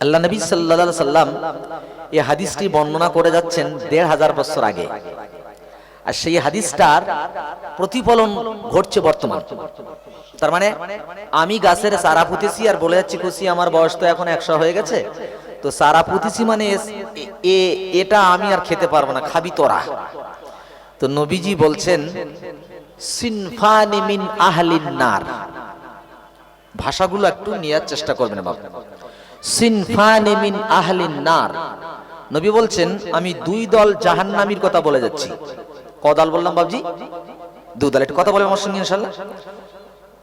আল্লাহ নবী সাল্লাল্লাহু আলাইহি সাল্লাম এই হাদিসটি বর্ণনা করে যাচ্ছেন ১৫০০ বছর আগে, আর সেই হাদিসটার প্রতিফলন ঘটছে বর্তমান। তার মানে আমি গাছের চারা পুঁতেছি আর বলে যাচ্ছি খুশি আমার বয়স তো এখন ১০০ হয়ে গেছে, তো চারা পুঁতেছি মানে এটা আমি আর খেতে পারবো না, খাবি তোরা। তো নবীজি বলছেন সিনফানি মিন আহলিন নার, ভাষাগুলো একটু নেওয়ার চেষ্টা করবেন বাবা। সিনফানি মিন আহলিন নার, নবী বলছেন আমি দুই দল জাহান্নামীর কথা বলে যাচ্ছি। কদল বললাম বাবজি? দুই দল। একটু কথা বলবেন আমার সঙ্গে ইনশাআল্লাহ।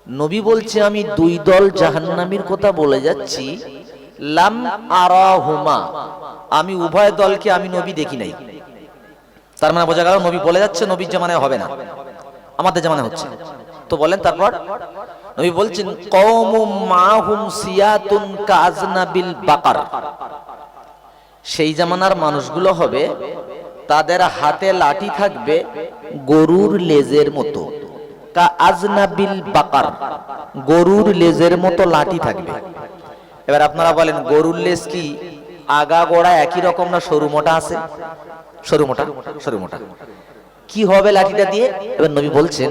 নবী বলছে আমি দুই দল জাহান্নামীর কথা বলে যাচ্ছি, লাম আরাহুমা, আমি উভয় দলকে আমি নবী দেখি নাই। তার মানে বোঝা গেল নবী বলে যাচ্ছে নবীর জামানায় হবে না, আমাদের জামানায় হচ্ছে। তো বলেন তারপর নবী বলছেন কওমুম মাহুম সিয়াতুন কাজনাবিল বাকার, সেই জামানার মানুষগুলো হবে তাদের হাতে লাঠি থাকবে গরুর লেজের মতো, কা আজনাবিল বাকার, গরুর লেজের মতো লাঠি থাকবে। এবার আপনারা বলেন গরুর লেজ কি আগা গোড়া একই রকম না সরু মোটা আছে? সরু মোটা, সরু মোটা। কি হবে লাঠিটা দিয়ে? এবার নবী বলছেন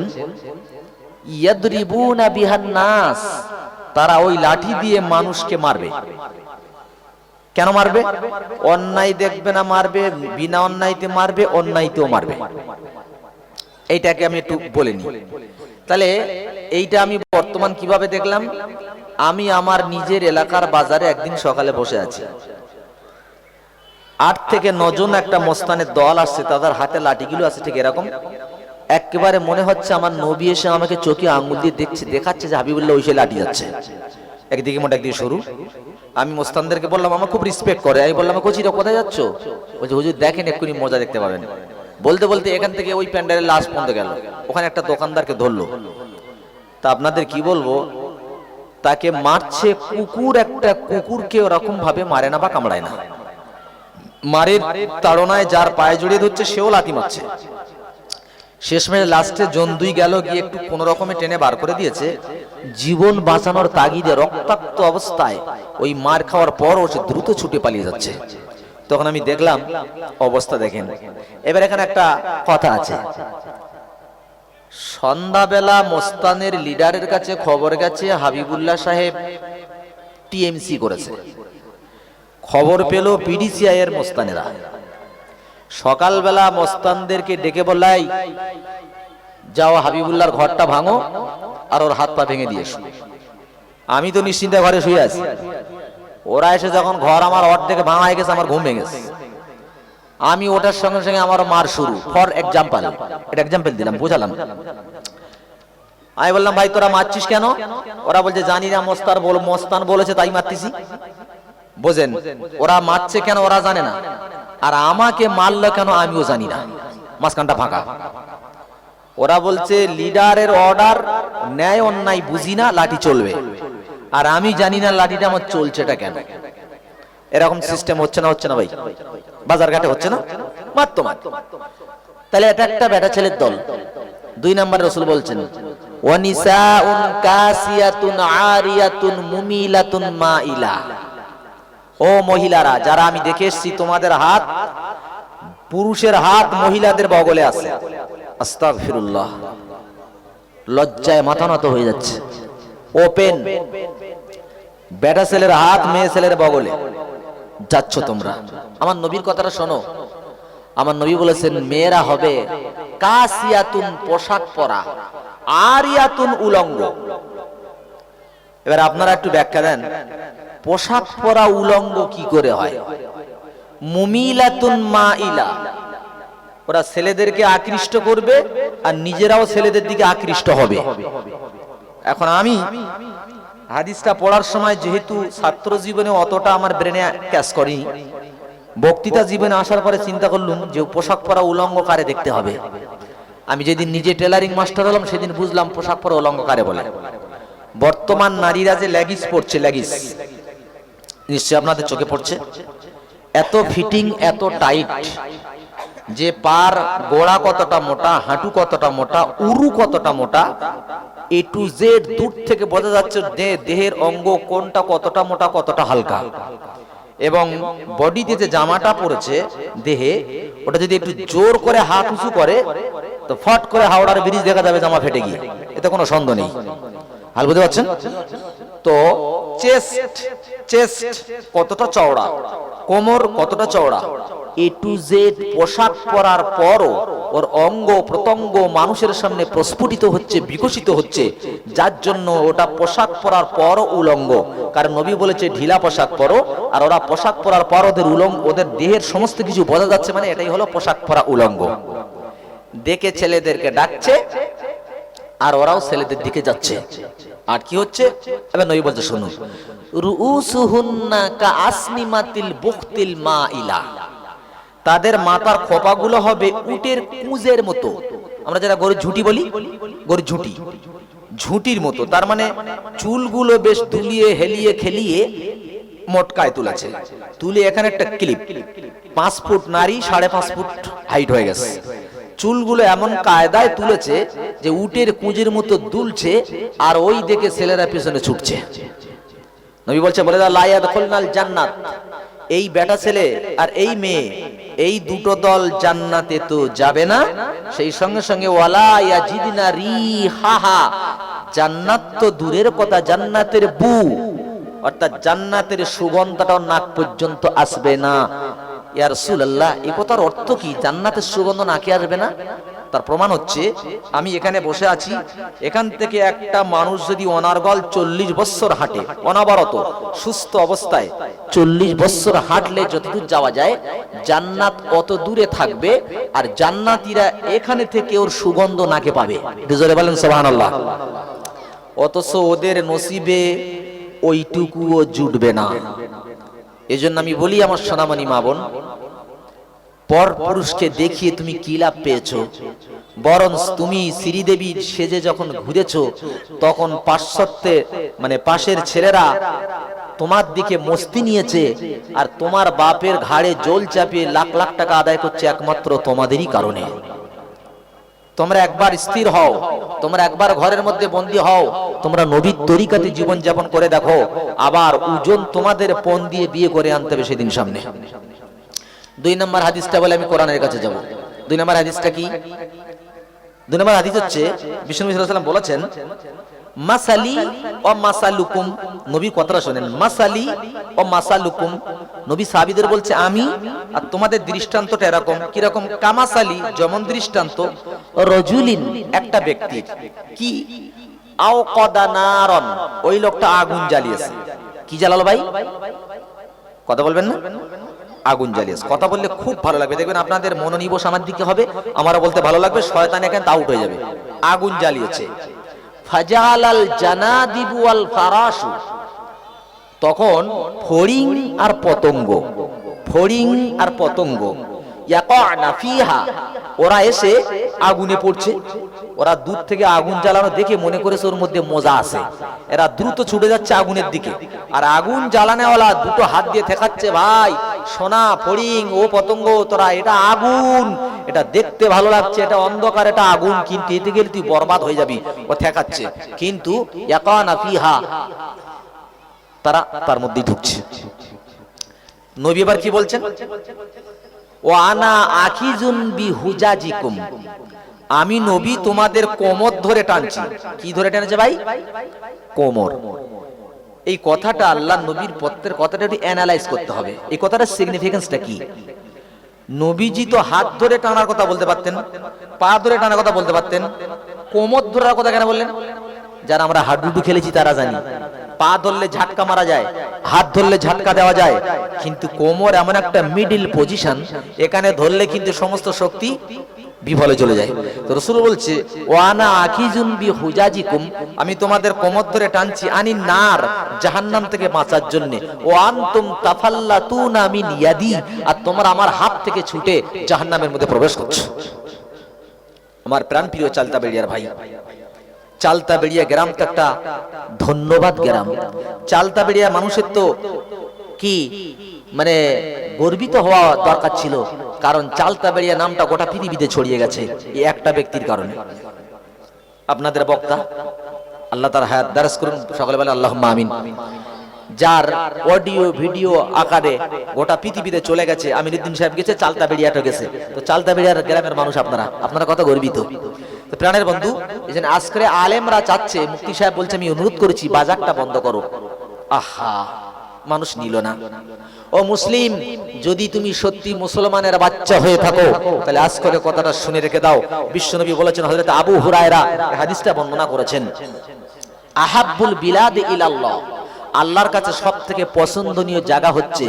ইয়াদরিবুনা বিহান নাস, তারা ওই লাঠি দিয়ে মানুষকে মারবে। কেন মারবে? অন্যায় দেখবে না মারবে, বিনা অন্যায়তে মারবে, অন্যায়তেও মারবে। এইটাকে আমি একটু বলে নিই। তাহলে এইটা আমি বর্তমান কিভাবে দেখলাম? আমি আমার নিজের এলাকার বাজারে একদিন সকালে বসে আছি, ৮ থেকে ৯ জন একটা মস্তানের দল আসছে, তাদের হাতে লাঠিগুলো আছে ঠিক এরকম। একেবারে মনে হচ্ছে আমার নবী এসে আমাকে চোখে আঙ্গুল দিয়ে দেখাচ্ছে যে হাবিবুল্লাহ ওই সে লাঠি যাচ্ছে, একদিকে মোটা একদিকে সরু। আমি মোস্তানদেরকে বললাম, আমার খুব রিসপেক্ট করে, আমি বললাম কোচিরা কোথায় যাচ্ছ? বলছে হুজুর দেখেন এক্ষুনি মজা দেখতে পাবেন। বলতে বলতে এখান থেকে ওই প্যান্ডেলের লাস্ট পর্যন্ত গেল, ওখানে একটা দোকানদারকে ধরলো। তা আপনাদের কি বলবো, তাকে মারছে কুকুর, একটা কুকুরকে ওরকম ভাবে মারে না বা কামড়ায় না, মারের তাড়নায় যার পায়ে জড়িয়ে ধরছে সেও লাথি মারছে। শেষমেশ লাস্টে জন দুই গেল, গিয়ে একটু কোন রকমে টেনে বার করে দিয়েছে। জীবন বাঁচানোর তাগিদে রক্তাক্ত অবস্থায় ওই মার খাওয়ার পর ও সে দ্রুত ছুটে পালিয়ে যাচ্ছে। তখন আমি দেখলাম অবস্থা দেখেন। এবার এখানে একটা কথা আছে, সন্ধ্যাবেলা মোস্তানের লিডারের কাছে খবর গেছে হাবিবুল্লাহ সাহেব টিএমসি করেছে। খবর পেল পিডিসিআই এর মোস্তানেরা। সকালবেলা মোস্তানদেরকে ডেকে বললাই যাও হাবিবুল্লাহর ঘরটা ভাঙো আর ওর হাত পা ভেঙে দিয়ে এসো। আমি তো নিশ্চিন্তে ঘরে শুয়ে আছি, ওরা এসে যখন ঘর আমার অর্ধেক ভাঙা হয়ে গেছে, আমার ঘুম ভেঙে গেছে। আমি ওটার সঙ্গে সঙ্গে আমার মার শুরু। ফর এক্সাম্পল, এটা এক্সাম্পল দিলাম, বুঝালাম। আমি বললাম ভাই তোরা মারছিস কেন? ওরা বলছে জানি না, মোস্তান বলেছে তাই মারতেছি। বোঝেন, ওরা মারছে কেন ওরা জানে না, আর আমাকে মারলো কেন আমিও জানি না, মাঝখানটা ফাঁকা। ওরা বলছে লিডারের অর্ডার, ন্যায় অন্যায় বুঝি না, লাঠি চলবে, আর আমি জানি না লাঠিটা আমার চলছেটা কেন। এরকম সিস্টেম হচ্ছে না? হচ্ছে না ভাই? বাজার ঘাটে হচ্ছে না? মারতো মার। তাহলে এটা একটা বেটা ছেলের দল। ২ নম্বর রাসূল বলছেন ওয়ানিসাউন কাসিয়াতুন আরিয়াতুন মুমিলাতুন মাইলা, ও মহিলারা যারা আমি দেখে এসেছি তোমাদের হাত, পুরুষের হাত মহিলাদের বগলে আছে। আস্তাগফিরুল্লাহ, লজ্জায় মাথা নত হয়ে যাচ্ছে। ওপেন, বেটা ছেলের হাত মেয়ে ছেলের বগলে যাচ্ছ তোমরা। আমার নবীর কথাটা শোনো। আমার নবী বলেছেন মেয়েরা হবে কাসিয়াতুন, পোশাক পরা, আরিয়াতুন, উলঙ্গ। এবার আপনারা একটু ব্যাখ্যা দেন, পোশাক পরা উলঙ্গ কি করে হয়? মুমিলাতুন মাইলা, ওরা ছেলেদেরকে আকৃষ্ট করবে আর নিজেরাও ছেলেদের দিকে আকৃষ্ট হবে। এখন আমি হাদিসটা পড়ার সময় যেহেতু ছাত্র জীবনে অতটা আমার ব্রেনে ক্যাচ করি, বক্তৃতা জীবনে আসার পরে চিন্তা করলাম যে পোশাক পরা উলঙ্গ কারে দেখতে হবে। আমি যেদিন নিজে টেলারিং মাস্টার হলাম সেদিন বুঝলাম পোশাক পরা উলঙ্গ কারে বলে। বর্তমান নারীরা যে লেগিস পরছে, লেগিস নিশ্চয় আপনাদের চোখে পড়ছে, এত ফিটিং, এত টাইট, যে পার গোড়া কতটা মোটা, হাঁটু কতটা মোটা, উরু কতটা মোটা, এ টু জেড দূর থেকে বোঝা যাচ্ছে দেহের অঙ্গ কোনটা কতটা মোটা কতটা হালকা। এবং বডিতে যে জামাটা পড়েছে দেহে, ওটা যদি একটু জোর করে হাত উঁচু করে তো ফট করে হাওড়ার ব্রিজ দেখা যাবে জামা ফেটে গিয়ে, এতে কোনো সন্দেহ নেই। হাল বুঝতে পারছেন তো? চেস্ট কতটা চওড়া, কোমর কতটা চওড়া, এ টু জেড পোশাক পরার পরও ওর অঙ্গ প্রত্যঙ্গ মানুষের সামনে প্রস্ফুটিত হচ্ছে, বিকশিত হচ্ছে, যার জন্য ওটা পোশাক পরার পরও উলঙ্গ। কারণ নবী বলেছে ঢিলা পোশাক পরো, আর ওরা পোশাক পরার পর ওদের উলঙ্গ, ওদের দেহের সমস্ত কিছু বোঝা যাচ্ছে, মানে এটাই হলো পোশাক পরা উলঙ্গ। দেখে ছেলেদেরকে ডাকছে আর ওরাও ছেলেদের দিকে যাচ্ছে। আর কি হচ্ছে এবার নবী বলতে শুনুন, রুউসুহুন্না কাআসনিমাতিল বুখতিল মাইলা, তাদের মাথার খোপাগুলো হবে উটের কুঁজের মতো। আমরা যারা গরুর ঝুঁটি বলি, গরুর ঝুঁটি, ঝুঁটির মতো। তার মানে চুলগুলো বেশ দুলিয়ে হেলিয়ে খেলিয়ে মোটকায় তুলেছে, তুলে এখানে একটা ক্লিপ, 5 ফুট নারী 5.5 ফুট হাইট হয়ে গেছে। চুলগুলো এমন কায়দায় তুলেছে যে উটের কুঁজের মতো দুলছে, আর ওই দেখে ছেলেরা পিছনে ছুটছে। নবী বলছে, বলে দাও লা ইয়াদখুলনাল জান্নাত, এই বেটা ছেলে আর এই মেয়ে, এই দুটো দল জান্নাতে তো যাবে না। সেই সঙ্গে সঙ্গে ওয়ালা ইয়াজিদনা রিহাহা, জান্নাত তো দূরের কথা, জান্নাতের বু অর্থাৎ জান্নাতের সুগন্ধটাও নাক পর্যন্ত আসবে না। ইয়া রাসূলুল্লাহ, এই কথার অর্থ কি? জান্নাতের সুগন্ধ নাকে আসবে না? তার প্রমাণ হচ্ছে আমি এখানে বসে আছি, এখান থেকে একটা মানুষ যদি অনার্গল 40 বছর হাঁটে, অনাবরত সুস্থ অবস্থায় 40 বছর হাঁটলে যতদূর যাওয়া যায়, জান্নাত অত দূরে থাকবে, আর জান্নাতীরা এখানে থেকে ওর সুগন্ধ নাকে পাবে। জোরে বলেন সুবহানাল্লাহ। অথচ ওদের নসিবে ওইটুকুও জুটবে না। এজন্য আমি বলি আমার সোনামণি মা বোন, পর পুরুষকে দেখিয়ে তুমি কি লাভ পেয়েছো? বরং তুমি শ্রীদেবীর সেজে যখন ঘুরেছো, তখন পাশ্চাত্যে মানে পাশের ছেলেরা তোমার দিকে মস্তি নিয়েছে, আর তোমার বাপের ঘাড়ে জল চাপিয়ে লাখ লাখ টাকা আদায় করছে একমাত্র তোমাদেরই কারণে। তোমরা একবার স্থির হও, তোমরা একবার ঘরের মধ্যে বন্দী হও, তোমরা নবীর তরিকাতে জীবন যাপন করে দেখো, আবার ওজন তোমাদের পণ দিয়ে বিয়ে করে আনতে হবে সেদিন সামনে। 2 নম্বর হাদিসটা বলে আমি কোরআনের কাছে যাব। 2 নম্বর হাদিসটা কি? 2 নম্বর হাদিস হচ্ছে বিষ্ণু সাল্লাল্লাহু আলাইহি ওয়াসাল্লাম বলেছেন, মাসালি ও মাসালুকুম, নবী কথাটা শুনেন, মাসালি ও মাসালুকুম, নবী সাহাবীদের বলছে আমি আর তোমাদের দৃষ্টান্তটা এরকম। কি রকম? কামাসালি, যেমন দৃষ্টান্ত, রজুলিন একটা ব্যক্তি, কি আও কদানারন, ওই লোকটা আগুন জ্বালিয়েছে। কি জ্বালালো ভাই? কথা বলবেন না? আগুন জ্বালিয়েছে। কথা বললে খুব ভালো লাগবে, দেখবেন আপনাদের মনোনিবেশ আমার দিকে হবে, আমারও বলতে ভালো লাগবে, শয়তান এখানে আউট হয়ে যাবে। আগুন জ্বালিয়েছে। ফাজালাল জানাদিবু ওয়াল ফারাশু, তখন ফড়িং আর পতঙ্গ, ফড়িং আর পতঙ্গ, ইয়াকানা ফিহা, ওরা এসে আগুনে পড়ছে। ওরা দূর থেকে আগুন জ্বালানো দেখে মনে করেছে ওর মধ্যে মজা আছে, এরা দ্রুত ছুটে যাচ্ছে আগুনের দিকে, আর আগুন জ্বালানোওয়ালা দুটো হাত দিয়ে ঠেকাচ্ছে, ভাই সোনা ফড়িং ও পতঙ্গ, তোরা এটা আগুন, এটা দেখতে ভালো লাগছে, এটা অন্ধকার, এটা আগুন, কিন্তু এতে গেলে তুই বরবাদ হয়ে যাবি। ও ঠেকাচ্ছে, কিন্তু ইয়াকানা ফিহা, তারা তার মধ্যেই ঢুকছে। নবী এবার কি বলছেন? ও আনা আখিজুন বিহুজাজিকুম, আমি নবী তোমাদের কোমর ধরে টানছি। কি ধরে টানছে ভাই? কোমর। এই কথাটা আল্লাহ নবীর পত্রের কথাটা একটু অ্যানালাইজ করতে হবে, এই কথাটার সিগনিফিকেন্সটা কি। নবীজি তো হাত ধরে টানার কথা বলতে পারতেন, পা ধরে টানার কথা বলতে পারতেন, কোমর ধরার কথা কেন বললেন? যারা আমরা হাডুডু খেলেছি তারা জানি, পা ধরলে ঝাটকা মারা যায়, হাত ধরলে ঝাটকা দেওয়া যায়, কিন্তু কোমর এমন একটা মিডল পজিশন, এখানে ধরলে কিন্তু সমস্ত শক্তি বিফলে চলে যায়। তো রাসূল বলছে, ওয়ানা আখিজুন বিহুজাজিকুম, আমি তোমাদের কোমর ধরে টানছি, আনি নার, জাহান্নাম থেকে বাঁচার জন্য, ও আনতুম তাফাল্লাতুনা মিন ইয়াদি, আর তোমরা আমার হাত থেকে ছুটে জাহান্নামের মধ্যে প্রবেশ করছো। আমার প্রাণপ্রিয় চালতাবেড়িয়ার ভাই, চালতাবেড়িয়া গ্রাম তো একটা ধন্যবাদ গ্রাম। চালতাবেড়িয়া মানুষের তো কি মানে গর্বিত হওয়া দরকার ছিল, কারণ চালতাবেড়িয়া নামটা গোটা পৃথিবীতে ছড়িয়ে গেছে এই একটা ব্যক্তির কারণে। আপনাদের বক্তা, আল্লাহ তার হায়াত দারাজ করুন, সকলে বলে আল্লাহুম্মা আমিন। যার অডিও ভিডিও আকারে গোটা পৃথিবীতে চলে গেছে। আমিরুদ্দিন সাহেব গেছে, চালতা বেড়িয়াটা গেছে। তো চালতা বেড়িয়ার গ্রামের মানুষ আপনারা কত গর্বিত। তো প্রাণের বন্ধু, এই জন্য আজকে আলেমরা চাচ্ছে, মুফতি সাহেব বলছে আমি অনুরোধ করেছি বাজারটা বন্ধ করো। আহা, মানুষ নিল না। ও মুসলিম, যদি তুমি সত্যি মুসলমানের বাচ্চা হয়ে থাকো তাহলে আজ করে কথাটা শুনে রেখে দাও। বিশ্বনবী বলেছেন, হযরত আবু হুরায়রা হাদিসটা বর্ণনা করেছেন, আহাব্বুল বিলাদ ইলাল্লাহ, আল্লাহর কাছে সবথেকে পছন্দনীয় জায়গা হচ্ছে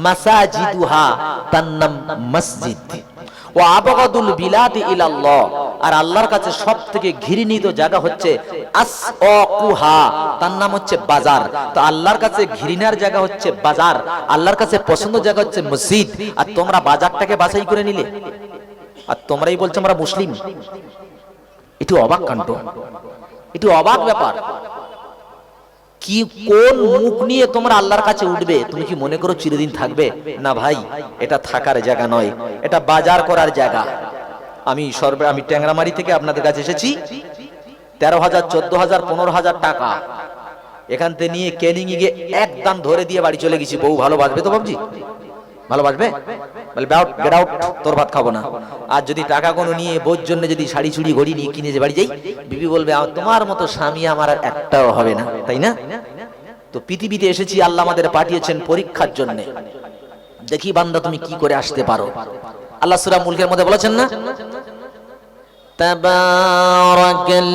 মাসাজিদুহা, তার নাম মসজিদ। ও আবগাদুল বিলাদ ইলাল্লাহ, আর আল্লাহর কাছে সবথেকে ঘৃণিত জায়গা হচ্ছে আসওয়াকুহা, তার নাম হচ্ছে বাজার। তো আল্লাহর কাছে ঘৃণার জায়গা হচ্ছে বাজার, আল্লাহর কাছে পছন্দের জায়গা হচ্ছে মসজিদ। আর তোমরা বাজারটাকে বাছাই করে নিলে, আর তোমরাই বলছো আমরা মুসলিম। এটি অবাক কাণ্ড, এটি অবাক ব্যাপার। কি কোন মুখ নিয়ে তোমরা আল্লাহর কাছে উঠবে? তুমি কি মনে করো চিরদিন থাকবে? না ভাই, এটা থাকার জায়গা নয়, এটা বাজার করার জায়গা। আমি ট্যাংরামারি থেকে আপনাদের কাছে এসেছি, 13,000, 14,000, 15,000 টাকা এখান থেকে নিয়ে ক্যানিং এ গিয়ে এক দান ধরে দিয়ে বাড়ি চলে গেছি। বউ ভালোবাসবে তো বাবজি? ভালোবাসবে? বলে গেট আউট, তোর ভাত খাবো না। আর যদি টাকা কোনো নিয়ে বোর জন্য যদি শাড়ি চুড়ি ঘড়ি নিয়ে কিনে যে বাড়ি যাই, বিবি বলবে তোমার মতো স্বামী আমার আর একটাও হবে না, তাই না? তো পৃথিবীতে এসেছি, আল্লাহ আমাদের পাঠিয়েছেন পরীক্ষার জন্য। দেখি বান্দা তুমি কি করে আসতে পারো। আল্লাহ সূরা মুলকের মধ্যে বলেছেন না, তাবারাকাল্লাযী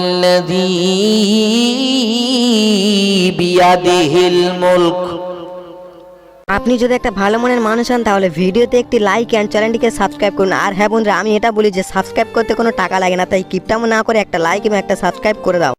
বিয়াদিহিল মুলক। আপনি যদি একটা ভালো মনের মানুষ হন তাহলে ভিডিওতে একটি লাইক এন্ড চ্যানেলটিকে সাবস্ক্রাইব করুন। আর হ্যাঁ বন্ধুরা, আমি এটা বলি যে সাবস্ক্রাইব করতে কোনো টাকা লাগে না, তাই কিপটামো না করে একটা লাইক এবং একটা সাবস্ক্রাইব করে দাও।